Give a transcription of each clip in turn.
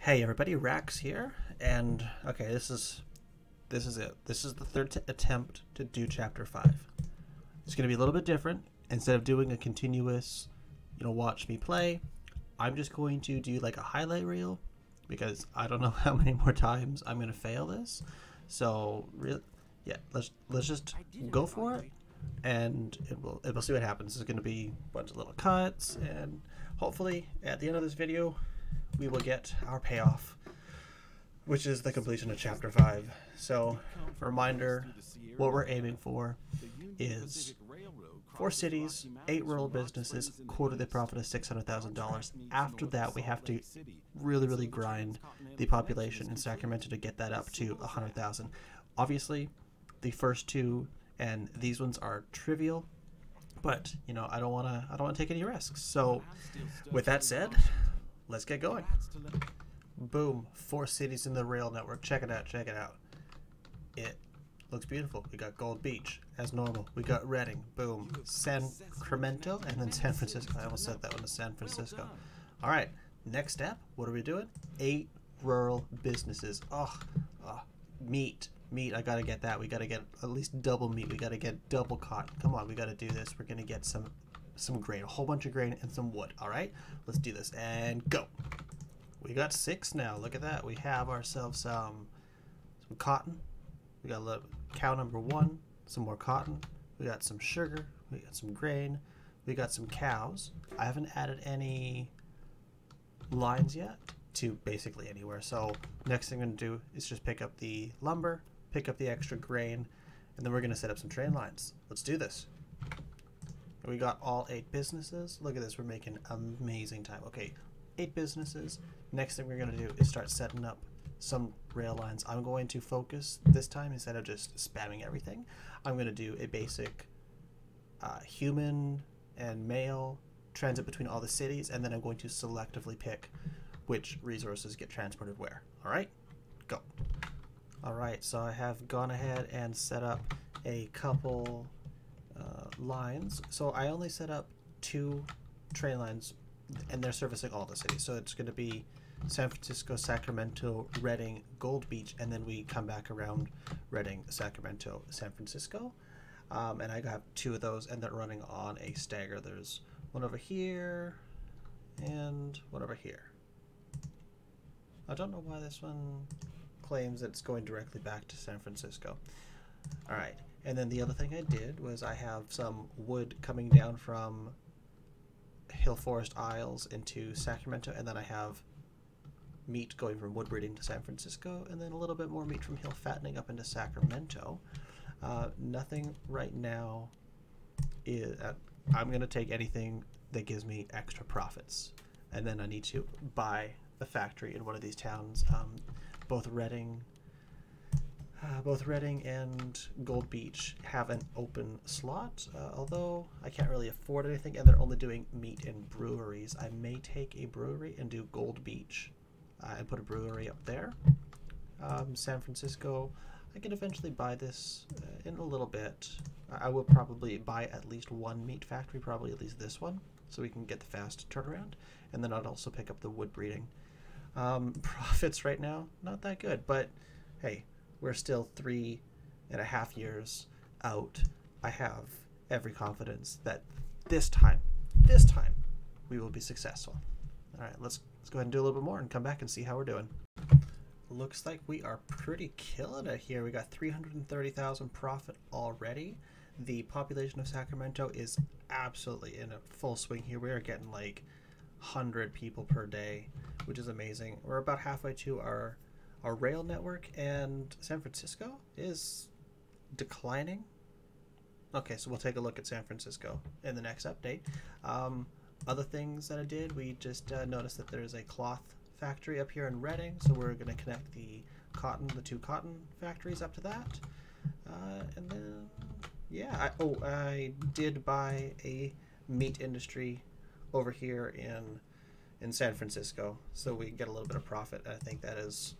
Hey everybody, Raxx here, and okay, this is it. This is the third attempt to do chapter 5. It's going to be a little bit different. Instead of doing a continuous, watch me play, I'm just going to do like a highlight reel because I don't know how many more times I'm going to fail this. So, yeah, let's just go for it, and we'll see what happens. It's going to be a bunch of little cuts, and hopefully at the end of this video we will get our payoff, which is the completion of chapter 5. So, reminder, what we're aiming for is 4 cities, 8 rural businesses, quarterly profit of $600,000. After that, we have to really grind the population in Sacramento to get that up to 100,000. Obviously, the first two and these ones are trivial, but I don't want to take any risks. So, with that said, let's get going. Boom, 4 cities in the rail network. Check it out. It looks beautiful. We got Gold Beach as normal. We got Redding, boom, Sacramento, and then San Francisco. I almost said that one to San Francisco. All right, next step. What are we doing? 8 rural businesses. Meat. I gotta get that. We gotta get at least double meat. We gotta get double cotton. Come on, we gotta do this. We're gonna get some grain, a whole bunch of grain and some wood. All right, let's do this and go. We got 6 now. Look at that. We have ourselves some cotton. We got cow number 1, some more cotton. We got some sugar. We got some grain. We got some cows. I haven't added any lines yet to basically anywhere. So next thing I'm going to do is just pick up the lumber, pick up the extra grain, and then we're going to set up some train lines. Let's do this. We got all 8 businesses. Look at this. We're making amazing time. Okay, 8 businesses. Next thing we're going to do is start setting up some rail lines. I'm going to focus this time, instead of just spamming everything, I'm going to do a basic human and mail transit between all the cities, and then I'm going to selectively pick which resources get transported where. All right, go. All right, so I have gone ahead and set up a couple lines. So I only set up 2 train lines, and they're servicing all the cities. So it's going to be San Francisco, Sacramento, Redding, Gold Beach, and then we come back around Redding, Sacramento, San Francisco. And I got 2 of those, and they're running on a stagger. There's one over here and one over here. I don't know why this one claims that it's going directly back to San Francisco. All right, and then the other thing I did was I have some wood coming down from Hill Forest Isles into Sacramento, and then I have meat going from wood breeding to San Francisco, and then a little bit more meat from hill fattening up into Sacramento. Nothing right now is I'm going to take anything that gives me extra profits, and then I need to buy a factory in one of these towns. Both Redding and Gold Beach have an open slot, although I can't really afford anything, and they're only doing meat and breweries. I may take a brewery and do Gold Beach and put a brewery up there. San Francisco, I can eventually buy this in a little bit. I will probably buy at least 1 meat factory, probably at least this one, so we can get the fast turnaround, and then I'd also pick up the wood breeding. Profits right now, not that good, but hey, we're still 3.5 years out. I have every confidence that this time, we will be successful. All right, let's go ahead and do a little bit more and come back and see how we're doing. Looks like we are pretty killing it here. We got 330,000 profit already. The population of Sacramento is absolutely in a full swing here. We are getting like 100 people per day, which is amazing. We're about halfway to our rail network, and San Francisco is declining. Okay, so we'll take a look at San Francisco in the next update. Other things that I did, we just noticed that there's a cloth factory up here in Redding, so we're going to connect the 2 cotton factories up to that. And then, yeah, I did buy a meat industry over here in San Francisco, so we get a little bit of profit. I think that's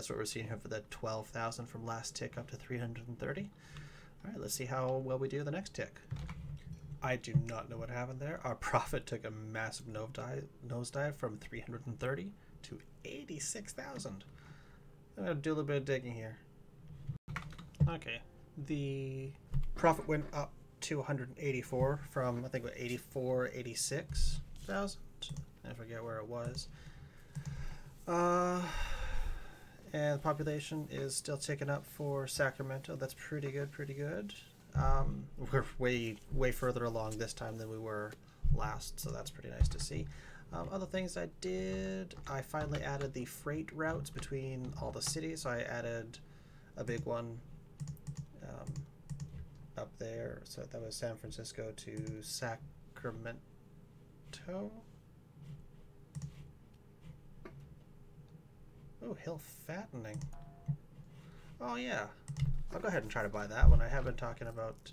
what we're seeing here for the 12,000 from last tick up to 330. All right, let's see how well we do the next tick. I do not know what happened there. Our profit took a massive nosedive from 330 to 86,000. I'm going to do a little bit of digging here. Okay, the profit went up to 184 from, I think, what, 84, 86,000. I forget where it was. And the population is still ticking up for Sacramento. That's pretty good, pretty good. We're way further along this time than we were last, so that's pretty nice to see. Other things I did, I finally added the freight routes between all the cities. So I added a big one up there. So that was San Francisco to Sacramento. Oh, hill fattening. Oh yeah, I'll go ahead and try to buy that one. I have been talking about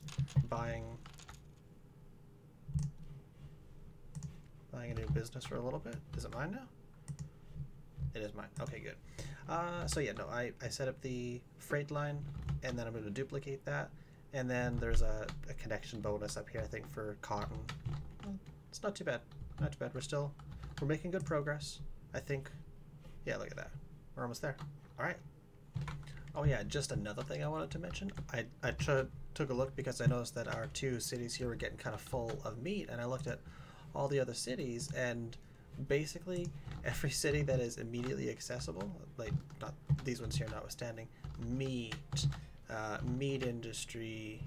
buying a new business for a little bit. Is it mine now? It is mine. Okay, good. So yeah, no, I set up the freight line, and then I'm going to duplicate that, and then there's a connection bonus up here, I think, for cotton. It's not too bad. Not too bad. We're making good progress, I think. Yeah, look at that. We're almost there. All right. Oh yeah, just another thing I wanted to mention. I took a look because I noticed that our two cities here were getting kind of full of meat, and I looked at all the other cities, and basically every city that is immediately accessible, like not these ones here notwithstanding, meat industry,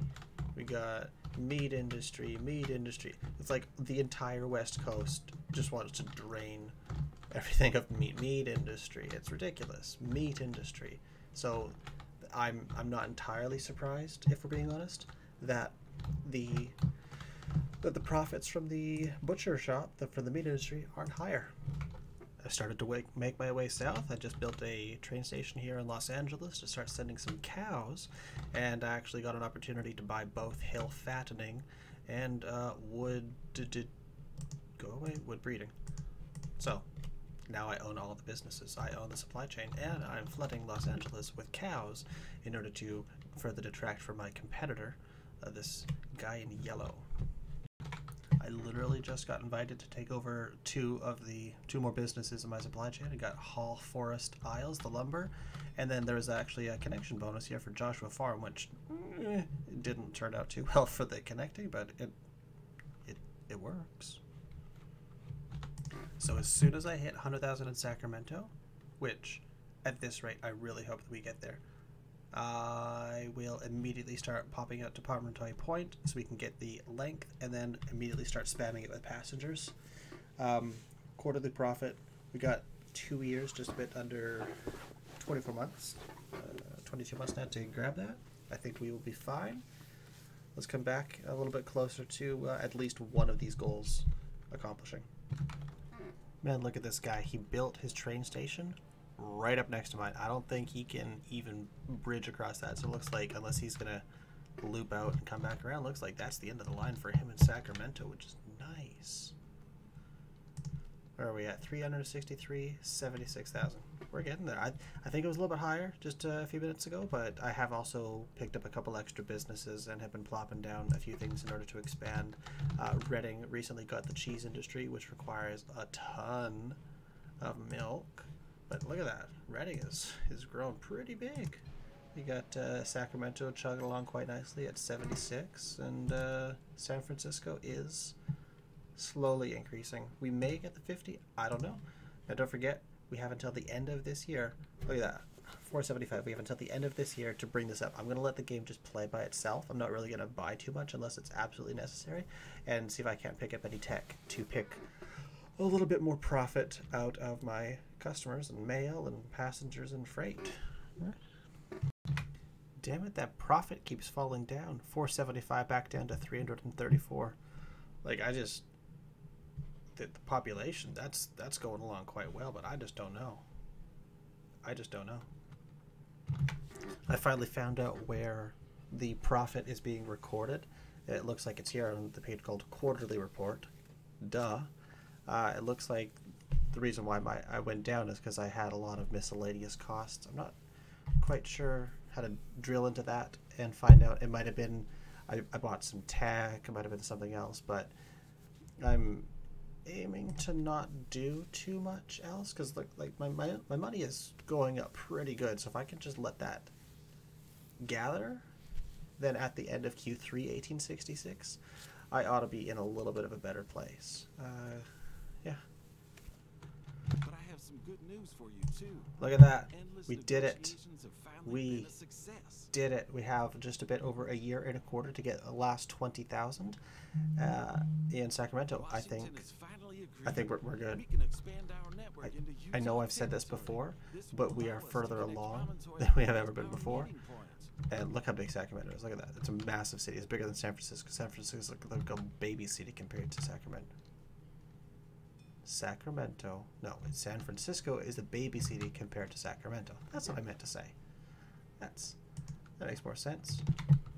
we got meat industry. It's like the entire West Coast just wants to drain everything of meat industry. It's ridiculous. Meat industry. So I'm not entirely surprised, if we're being honest, that the profits from the butcher shop, from the meat industry, aren't higher. I started to make my way south. I just built a train station here in Los Angeles to start sending some cows, and I actually got an opportunity to buy both hill fattening and wood breeding. So now I own all the businesses. I own the supply chain, and I'm flooding Los Angeles with cows in order to further detract from my competitor, this guy in yellow. I literally just got invited to take over two more businesses in my supply chain. I got Hall Forest Isles, the lumber, and then there was actually a connection bonus here for Joshua Farm, which didn't turn out too well for the connecting, but it works. So as soon as I hit 100,000 in Sacramento, which at this rate I really hope that we get there, I will immediately start popping out to Parmentoy Point so we can get the length, and then immediately start spamming it with passengers. Quarterly profit, we got 2 years, just a bit under 24 months, 22 months now to grab that. I think we will be fine. Let's come back a little bit closer to at least one of these goals accomplishing. Man, look at this guy. He built his train station right up next to mine. I don't think he can even bridge across that. So it looks like, unless he's going to loop out and come back around, looks like that's the end of the line for him in Sacramento, which is nice. Where are we at? 363, 76,000. We're getting there. I think it was a little bit higher just a few minutes ago, but I have also picked up a couple extra businesses and have been plopping down a few things in order to expand. Reading recently got the cheese industry, which requires a ton of milk. But look at that. Reading is grown pretty big. You got Sacramento chugging along quite nicely at 76, and San Francisco is slowly increasing. We may get the 50. I don't know. Now don't forget, we have until the end of this year. Look at that. 475. We have until the end of this year to bring this up. I'm going to let the game just play by itself. I'm not really going to buy too much unless it's absolutely necessary, and see if I can't pick up any tech to pick a little bit more profit out of my customers and mail and passengers and freight. Damn it, that profit keeps falling down. 475 back down to 334. Like, the population, that's going along quite well, but I just don't know. I finally found out where the profit is being recorded. It looks like it's here on the page called Quarterly Report. Duh. It looks like the reason why I went down is because I had a lot of miscellaneous costs. I'm not quite sure how to drill into that and find out. It might have been I bought some tech. It might have been something else, but aiming to not do too much else because like my money is going up pretty good. So if I can just let that gather, then at the end of Q3 1866, I ought to be in a little bit of a better place. Yeah. But I have some good news for you too. Look at that. Endless We did it. negotiations have finally We been a success. did it. We have just a bit over a year and a quarter to get the last 20,000 in Sacramento. Washington has finally agreed. I think we're good. We can expand our network into I know Utah I've said this territory. before, This but will we allow are us to further connect along promontory than we have points ever been with our before. meeting points. And look how big Sacramento is. Look at that. It's a massive city. It's bigger than San Francisco. San Francisco is like a baby city compared to Sacramento. Sacramento. No, San Francisco is a baby city compared to Sacramento. That's what I meant to say. That makes more sense.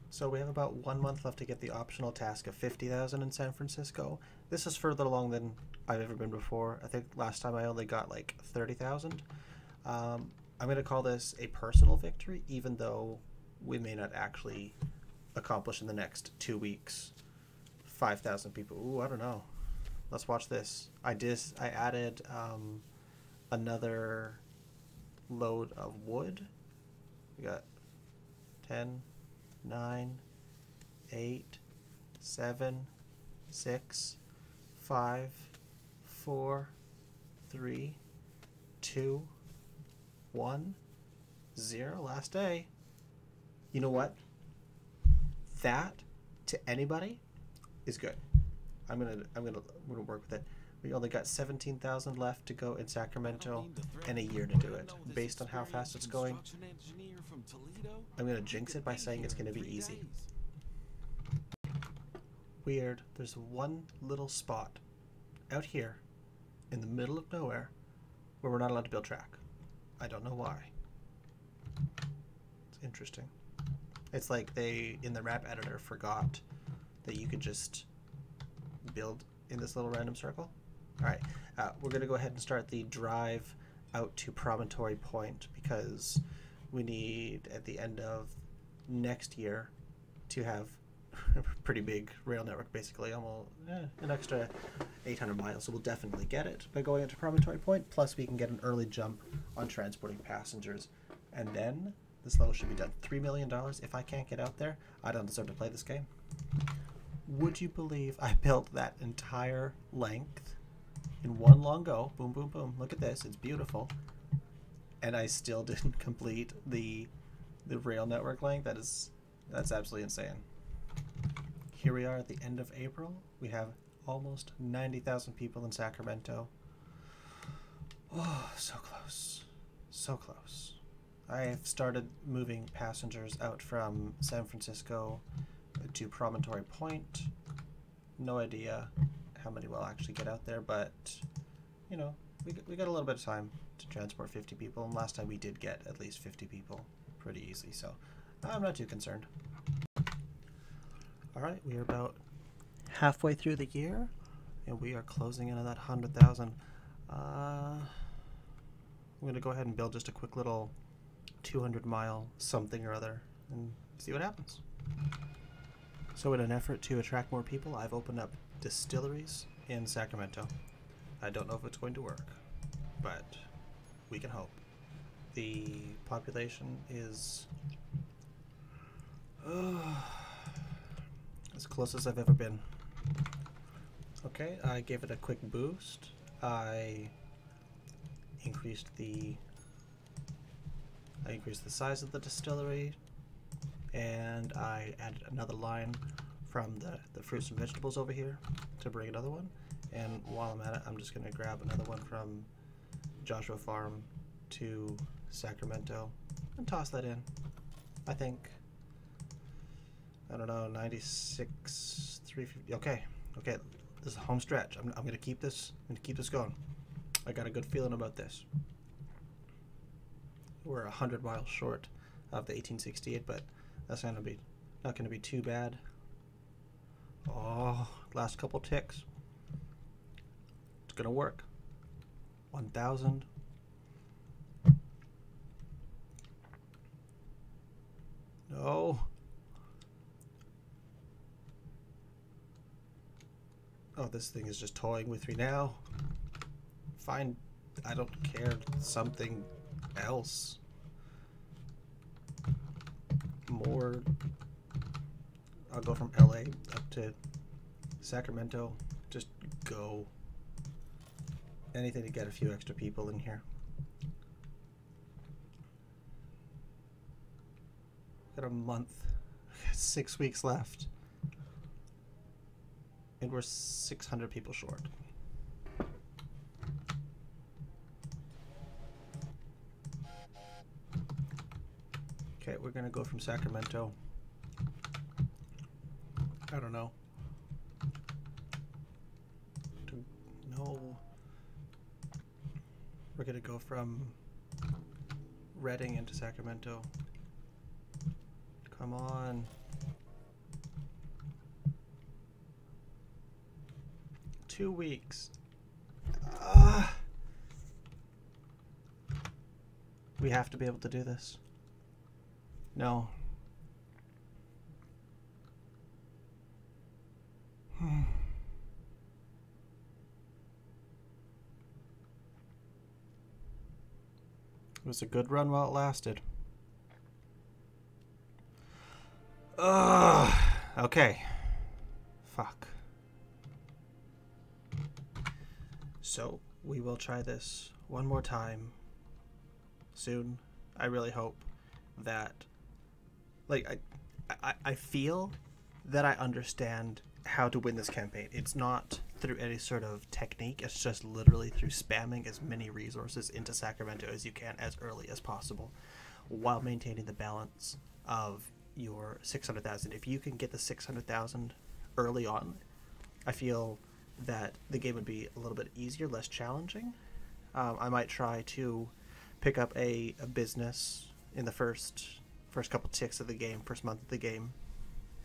So we have about 1 month left to get the optional task of 50,000 in San Francisco. This is further along than I've ever been before. I think last time I only got like 30,000. I'm going to call this a personal victory, even though we may not actually accomplish in the next 2 weeks 5,000 people. Ooh, I don't know. Let's watch this. I added another load of wood. We got 10, 9, 8, 7, 6, 5, 4, 3, 2, 1, 0. Last day. You know what? That to anybody is good. I'm gonna work with it. We only got 17,000 left to go in Sacramento and a year to do it. Based on how fast it's going, I'm gonna jinx it by saying it's gonna be easy. Weird. There's one little spot out here in the middle of nowhere where we're not allowed to build track. I don't know why. It's interesting. It's like they, in the map editor, forgot that you could just build in this little random circle. Alright, we're going to go ahead and start the drive out to Promontory Point because we need, at the end of next year, to have a pretty big rail network, basically, almost an extra 800 miles. So we'll definitely get it by going into Promontory Point, plus we can get an early jump on transporting passengers. And then this level should be done. $3 million. If I can't get out there, I don't deserve to play this game. Would you believe I built that entire length in one long go? Boom, boom, boom. Look at this. It's beautiful. And I still didn't complete the rail network length. That's absolutely insane. Here we are at the end of April. We have almost 90,000 people in Sacramento. Oh, so close. So close. I've started moving passengers out from San Francisco to Promontory Point. No idea how many will actually get out there, but you know, we got a little bit of time to transport 50 people, and last time we did get at least 50 people pretty easily, so I'm not too concerned. Alright, we are about halfway through the year, and we are closing in on that 100,000. I'm going to go ahead and build just a quick little 200-mile something or other and see what happens. So in an effort to attract more people, I've opened up distilleries in Sacramento. I don't know if it's going to work, but we can hope. The population is as close as I've ever been. Okay, I gave it a quick boost. I increased the size of the distillery, and I added another line from the fruits and vegetables over here to bring another one. And while I'm at it, I'm just going to grab another one from Joshua Farm to Sacramento and toss that in. I think, I don't know, 96, 350. Okay, this is a home stretch. I'm going to keep this. I'm going to keep this going. I got a good feeling about this. We're 100 miles short of the 1868, but that's not going to be too bad. Oh, last couple ticks. It's going to work. 1,000. No. Oh, this thing is just toying with me now. Fine, I don't care. Something else. More. I'll go from LA up to Sacramento. Just go. Anything to get a few extra people in here. Got a month. 6 weeks left. And we're 600 people short. Okay, we're gonna go from Sacramento. I don't know. No. We're gonna go from Redding into Sacramento. Come on. Two weeks. We have to be able to do this. No. It was a good run while it lasted. Okay. Fuck. So, we will try this one more time soon. I really hope that... Like, I feel that I understand how to win this campaign. It's not through any sort of technique. It's just literally through spamming as many resources into Sacramento as you can as early as possible while maintaining the balance of your 600,000. If you can get the 600,000 early on, I feel that the game would be a little bit easier, less challenging. I might try to pick up a business in the first couple ticks of the game, first month of the game,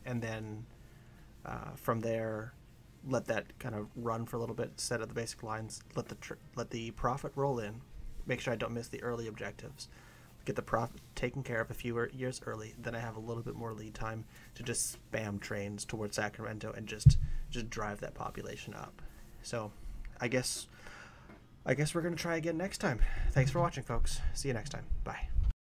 and then from there let that kind of run for a little bit, set up the basic lines, let the profit roll in, make sure I don't miss the early objectives, get the profit taken care of a few years early. Then I have a little bit more lead time to just spam trains towards Sacramento and just drive that population up. So I guess we're gonna try again next time. Thanks for watching, folks. See you next time. Bye.